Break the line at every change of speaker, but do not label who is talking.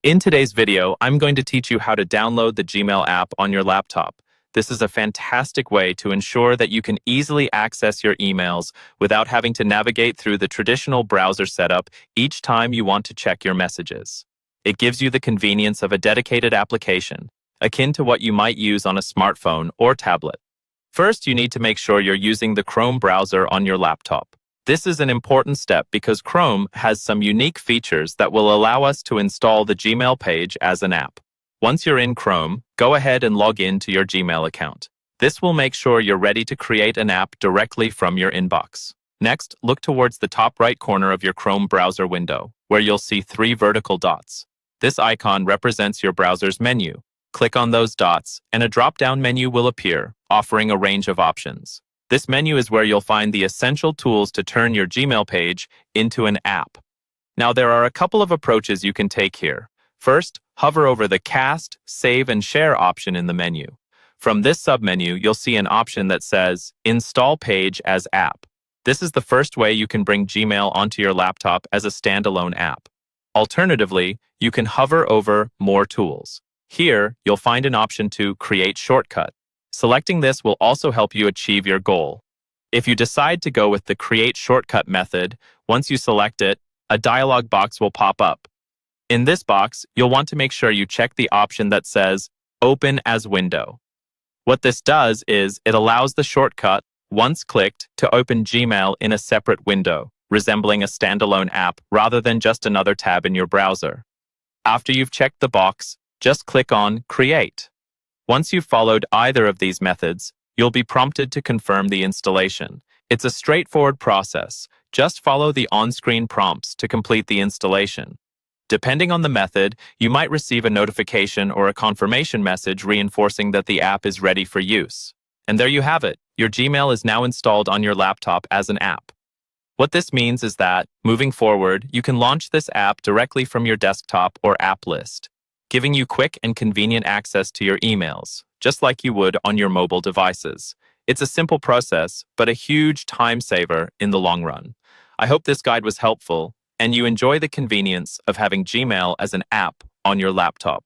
In today's video, I'm going to teach you how to download the Gmail app on your laptop. This is a fantastic way to ensure that you can easily access your emails without having to navigate through the traditional browser setup each time you want to check your messages. It gives you the convenience of a dedicated application, akin to what you might use on a smartphone or tablet. First, you need to make sure you're using the Chrome browser on your laptop. This is an important step because Chrome has some unique features that will allow us to install the Gmail page as an app. Once you're in Chrome, go ahead and log in to your Gmail account. This will make sure you're ready to create an app directly from your inbox. Next, look towards the top right corner of your Chrome browser window, where you'll see 3 vertical dots. This icon represents your browser's menu. Click on those dots, and a drop-down menu will appear, offering a range of options. This menu is where you'll find the essential tools to turn your Gmail page into an app. Now, there are a couple of approaches you can take here. First, hover over the Cast, Save, and Share option in the menu. From this submenu, you'll see an option that says Install Page as App. This is the first way you can bring Gmail onto your laptop as a standalone app. Alternatively, you can hover over More Tools. Here, you'll find an option to Create Shortcut. Selecting this will also help you achieve your goal. If you decide to go with the Create Shortcut method, once you select it, a dialog box will pop up. In this box, you'll want to make sure you check the option that says Open as Window. What this does is it allows the shortcut, once clicked, to open Gmail in a separate window, resembling a standalone app rather than just another tab in your browser. After you've checked the box, just click on Create. Once you've followed either of these methods, you'll be prompted to confirm the installation. It's a straightforward process. Just follow the on-screen prompts to complete the installation. Depending on the method, you might receive a notification or a confirmation message reinforcing that the app is ready for use. And there you have it. Your Gmail is now installed on your laptop as an app. What this means is that, moving forward, you can launch this app directly from your desktop or app list, giving you quick and convenient access to your emails, just like you would on your mobile devices. It's a simple process, but a huge time saver in the long run. I hope this guide was helpful, and you enjoy the convenience of having Gmail as an app on your laptop.